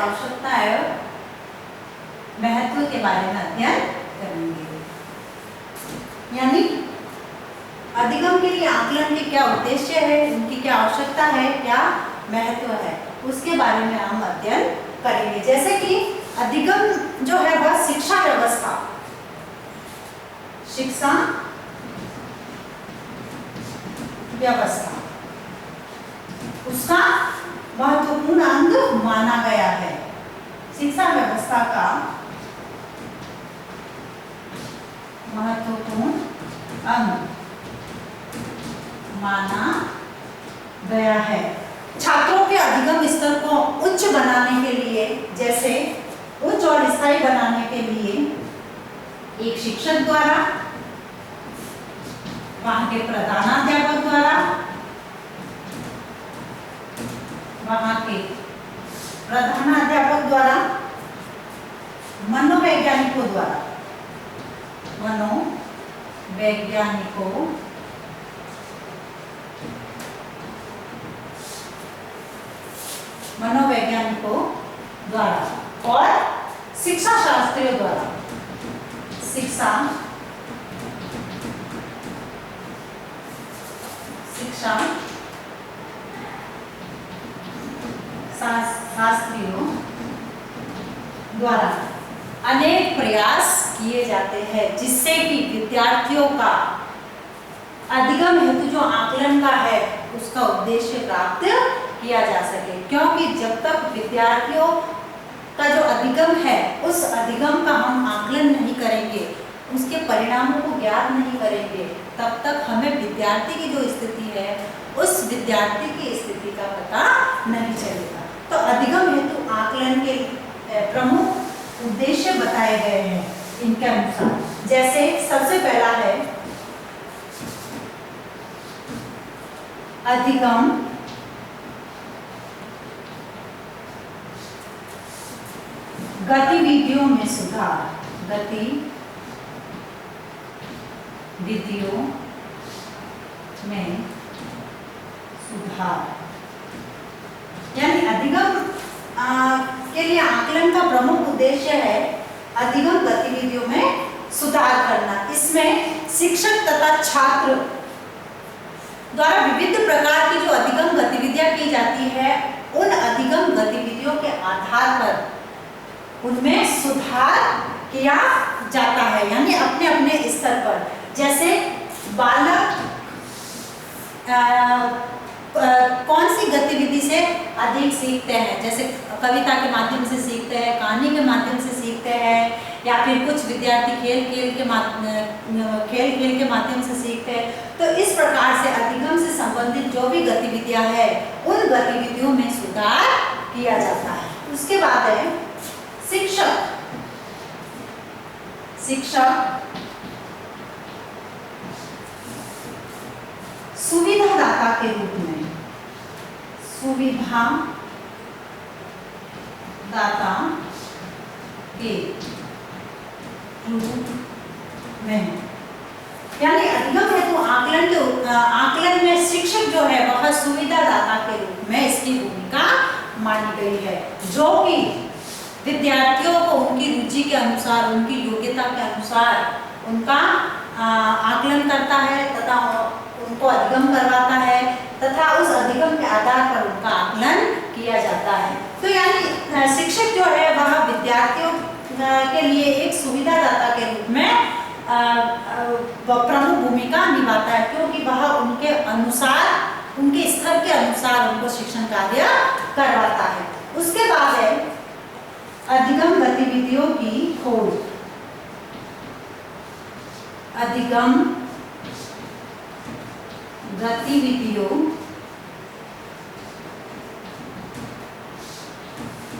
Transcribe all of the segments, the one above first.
आवश्यकता एवं महत्व के बारे में अध्ययन करेंगे। यानी अधिगम के लिए आकलन के क्या उद्देश्य है, उनकी क्या आवश्यकता है, क्या महत्व है, उसके बारे में हम अध्ययन करेंगे। जैसे कि अधिगम जो है वह शिक्षा व्यवस्था, शिक्षा व्यवस्था उसका महत्वपूर्ण अंग माना गया है। शिक्षा व्यवस्था का महत्वपूर्ण अंग माना गया है। छात्रों के अधिगम स्तर को उच्च बनाने के लिए, जैसे उच्च और स्थायी बनाने के लिए एक शिक्षक द्वारा, वहां के प्रधानाध्यापक द्वारा, वहां के प्रधानाध्यापक द्वारा, मनोवैज्ञानिकों द्वारा, मनोवैज्ञानिकों द्वारा और शिक्षा शास्त्रियों द्वारा, शिक्षा शास्त्रियों द्वारा अनेक प्रयास किए जाते हैं, जिससे कि विद्यार्थियों का अधिगम हेतु जो आकलन का है उसका उद्देश्य प्राप्त किया जा सके। क्योंकि जब तक विद्यार्थियों का जो अधिगम है उस अधिगम का हम आकलन नहीं करेंगे, उसके परिणामों को ज्ञात नहीं करेंगे, तब तक हमें विद्यार्थी की जो स्थिति है उस विद्यार्थी की स्थिति का पता नहीं चलेगा। तो अधिगम हेतु आकलन के प्रमुख उद्देश्य बताए गए हैं इनके अनुसार। जैसे सबसे पहला है अधिगम गतिविधियों में सुधार, गतिविधियों में सुधार। यानी अधिगम के लिए आकलन का प्रमुख उद्देश्य है अधिगम गतिविधियों में सुधार करना। इसमें शिक्षक तथा छात्र द्वारा विविध प्रकार की जो अधिगम गतिविधियां की जाती है, उन अधिगम गतिविधियों के आधार पर उनमें सुधार किया जाता है, यानी अपने अपने स्तर पर। जैसे बालक कौन सी गतिविधि से अधिक सीखते हैं, जैसे कविता के माध्यम से सीखते हैं, कहानी के माध्यम से सीखते हैं, या फिर कुछ विद्यार्थी खेल खेल के माध्यम से सीखते हैं। तो इस प्रकार से अधिगम से संबंधित जो भी गतिविधियां हैं उन गतिविधियों में सुधार किया जाता है। उसके बाद है शिक्षक सुविधादाता के रूप में, सुविधा दाता के रूप में, यानी अधिगम हेतु आकलन में शिक्षक जो है वह सुविधादाता के रूप में इसकी भूमिका मानी गई है, जो कि विद्यार्थियों को उनकी रुचि के अनुसार, उनकी योग्यता के अनुसार उनका आकलन करता है तथा उनको अधिगम करवाता है तथा उस अधिगम के आधार पर उनका आकलन किया जाता है। तो यानी शिक्षक जो है वह विद्यार्थियों के लिए एक सुविधादाता के रूप में प्रमुख भूमिका निभाता है, क्योंकि वह उनके अनुसार, उनके स्तर के अनुसार उनको शिक्षण कार्य करवाता है। उसके बाद है अधिगम गतिविधियों की खोज, अधिगम गतिविधियों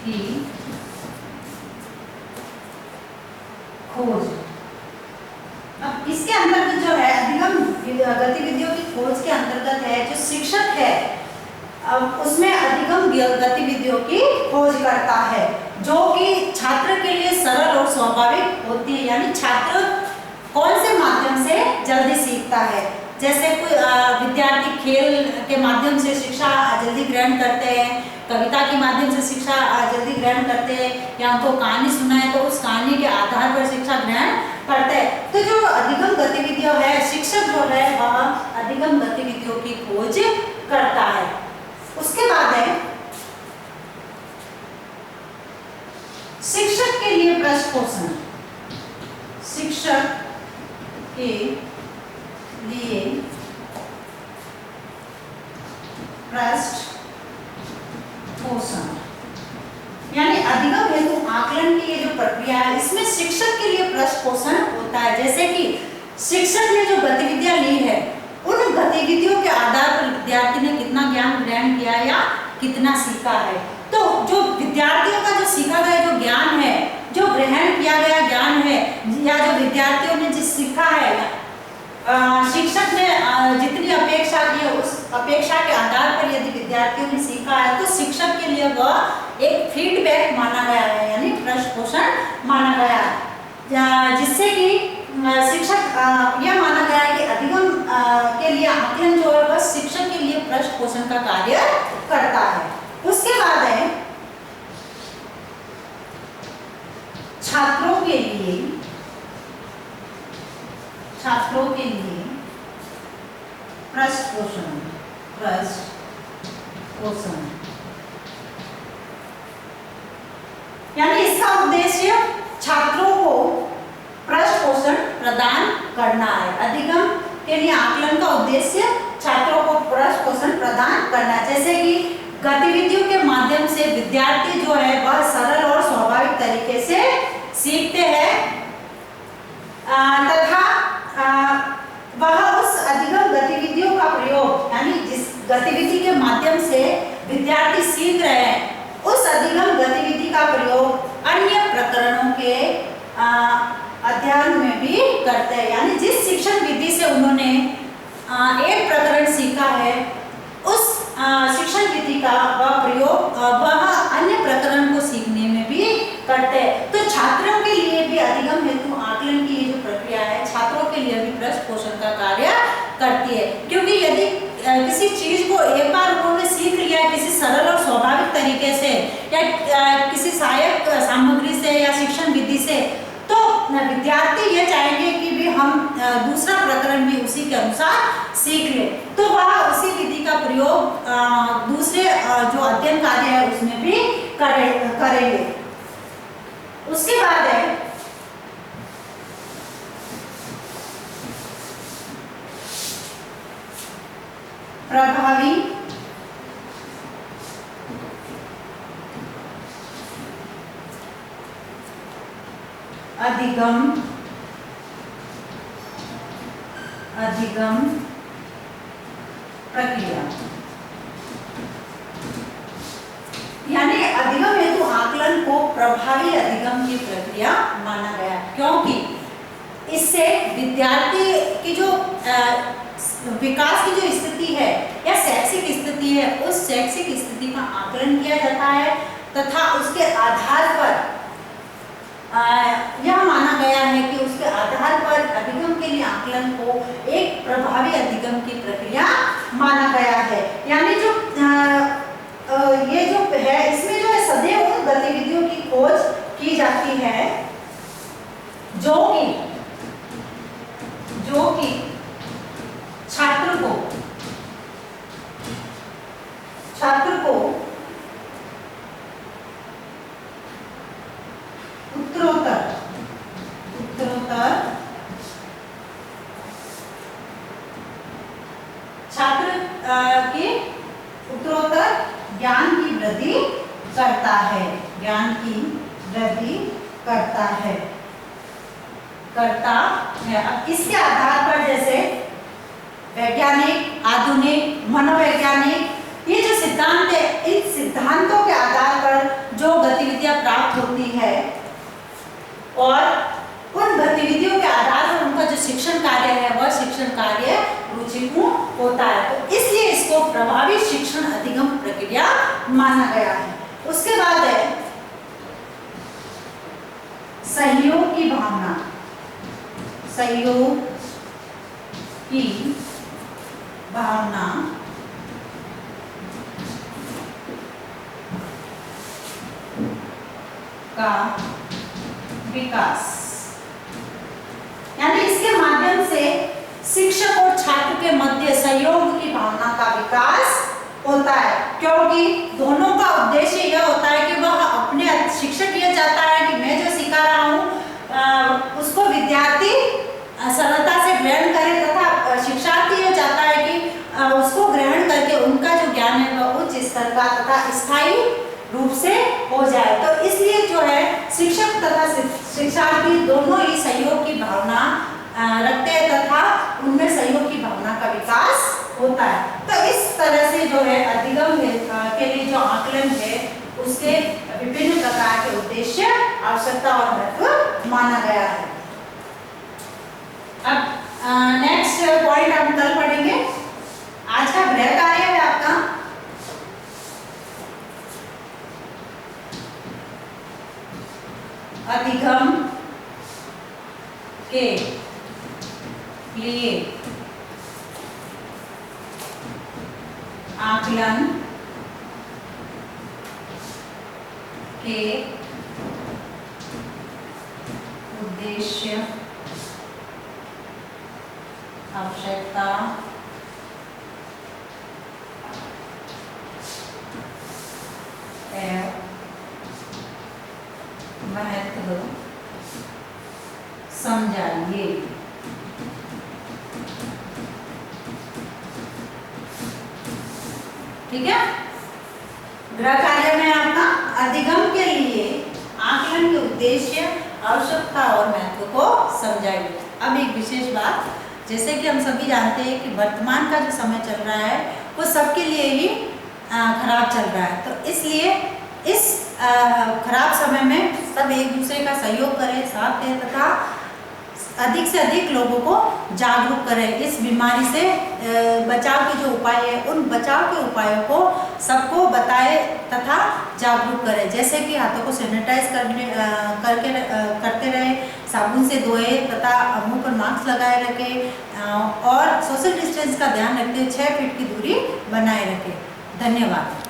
की खोज। अब इसके अंतर्गत जो है अधिगम गतिविधियों की खोज के अंतर्गत है जो शिक्षक है, अब उसमें अधिगम गतिविधियों की खोज करता है जो कि छात्र के लिए सरल और स्वाभाविक होती है। यानी छात्र कौन से माध्यम से जल्दी सीखता है, जैसे कोई विद्यार्थी खेल के माध्यम से शिक्षा जल्दी ग्रहण करते हैं, कविता के माध्यम से शिक्षा जल्दी ग्रहण करते हैं, या उनको कहानी सुनाए तो उस कहानी के आधार पर शिक्षा ग्रहण करते हैं। तो जो अधिगम गतिविधियां है, शिक्षक जो है वह अधिगम गतिविधियों की खोज करता है। उसके बाद है शिक्षक के लिए पृष्ठपोषण। शिक्षक के लिए पृष्ठपोषण यानी अधिगम हेतु आकलन की ये जो प्रक्रिया है, इसमें शिक्षक के लिए पृष्ठपोषण होता है। जैसे कि शिक्षक ने जो गतिविधियां ली है, उन गतिविधियों के आधार पर विद्यार्थी ने कितना ज्ञान ग्रहण किया या कितना सीखा है। तो जो विद्यार्थियों का जो सीखा गया जो ज्ञान है, जो ग्रहण किया गया ज्ञान है, या जो विद्यार्थियों ने जिस सीखा है, शिक्षक ने जितनी अपेक्षा की है उस अपेक्षा के आधार पर यदि विद्यार्थियों ने सीखा है तो शिक्षक के लिए वह एक फीडबैक माना गया है, यानी पृष्ठपोषण माना गया है। जिससे कि शिक्षक यह माना गया है कि अधिगम के लिए आकलन जो है वह शिक्षक के लिए पृष्ठपोषण का कार्य करता है। उसके बाद है छात्रों के लिए पृष्ठपोषण यानी इसका उद्देश्य छात्रों को पृष्ठपोषण प्रदान करना है। अधिगम के लिए आकलन का उद्देश्य छात्रों को पृष्ठपोषण प्रदान करना है। जैसे कि गतिविधियों के माध्यम से विद्यार्थी जो है वह सरल और स्वाभाविक तरीके से सीखते हैं तथा वह उस अधिगम गतिविधियों का प्रयोग, यानी जिस गतिविधि के माध्यम से विद्यार्थी सीख रहे हैं उस अधिगम गतिविधि का प्रयोग अन्य प्रकरणों के अध्ययन में भी करते हैं। यानी जिस शिक्षण विधि से उन्होंने एक प्रकरण सीखा है उस शिक्षण विधि का वह प्रयोग वह अन्य प्रकरण को सीखने में भी करते हैं। तो छात्रों के लिए भी अधिगम हेतु आकलन की ये जो प्रक्रिया है छात्रों के लिए भी पृष्ठपोषण का कार्य करती है। क्योंकि यदि किसी चीज को एक बार उन्होंने सीख लिया है किसी सरल और स्वाभाविक तरीके से या किसी सहायक सामग्री से या शिक्षण विधि से, तो विद्यार्थी ये चाहेंगे कि भी हम दूसरा प्रकरण भी उसी के अनुसार सीख ले, तो वह उसी विधि का प्रयोग दूसरे जो अध्ययन कार्य है उसमें भी करेंगे। उसके बाद है प्रभावी अधिगम प्रक्रिया यानी अधिगम हेतु आकलन को प्रभावी अधिगम की प्रक्रिया माना गया, क्योंकि इससे विद्यार्थी की जो विकास की जो स्थिति है या शैक्षिक स्थिति है उस शैक्षिक स्थिति का आकलन किया जाता है तथा उसके आधार पर यह माना गया है कि उसके आधार पर अधिगम के लिए आकलन को एक प्रभावी अधिगम की प्रक्रिया माना गया है। यानी जो ये जो है इसमें जो है सदैव उन गतिविधियों की खोज की जाती है जो कि छात्र को उत्तरोत्तर छात्र के उत्तरोत्तर ज्ञान की वृद्धि करता है, अब इसके आधार पर जैसे वैज्ञानिक, आधुनिक, मनोवैज्ञानिक ये जो सिद्धांत है, इन सिद्धांतों के आधार पर जो गतिविधियां प्राप्त होती है और उन गतिविधियों के आधार पर उनका जो शिक्षण कार्य है वह शिक्षण कार्य रुचिपूर्ण होता है। तो इसलिए इसको प्रभावी शिक्षण अधिगम प्रक्रिया माना गया है। उसके बाद है सहयोग की भावना। का विकास, यानी इसके माध्यम से शिक्षक और छात्र के मध्य सहयोग की भावना का विकास होता है, क्योंकि दोनों का उद्देश्य यह होता है कि वह अपने, शिक्षक यह चाहता है कि मैं जो सिखा रहा हूँ उसको विद्यार्थी सरलता से ग्रहण करे, तथा शिक्षार्थी यह चाहता है कि उसको ग्रहण करके उनका जो ज्ञान है वह उच्च स्तर का तथा स्थायी रूप से हो जाए। तो इसलिए जो है शिक्षक तथा शिक्षार्थी दोनों ही सहयोग की भावना रखते हैं तथा उनमें सहयोग की भावना का विकास होता है। तो इस तरह से जो है अधिगम के लिए जो आकलन है उसके विभिन्न प्रकार के उद्देश्य, आवश्यकता और महत्व माना गया है। अब नेक्स्ट पॉइंट हम कल पढ़ेंगे। आज का गृह कार्य है आपका अधिगम के लिए आकलन के उद्देश्य, आवश्यकता एवं महत्व समझाइए। ठीक है, गृह कार्य में आपका अधिगम के लिए आकलन के उद्देश्य, आवश्यकता और महत्व को समझाइए। अब एक विशेष बात, जैसे कि हम सभी जानते हैं कि वर्तमान का जो समय चल रहा है वो सबके लिए ही खराब चल रहा है, तो इसलिए इस खराब समय में सब एक दूसरे का सहयोग करें, साथ दें तथा अधिक से अधिक लोगों को जागरूक करें। इस बीमारी से बचाव के जो उपाय है उन बचाव के उपायों को सबको बताएं तथा जागरूक करें, जैसे कि हाथों को सैनिटाइज करते रहे, साबुन से धोए तथा मुंह पर मास्क लगाए रखें और सोशल डिस्टेंस का ध्यान रखते हुए 6 फीट की दूरी बनाए रखें। धन्यवाद।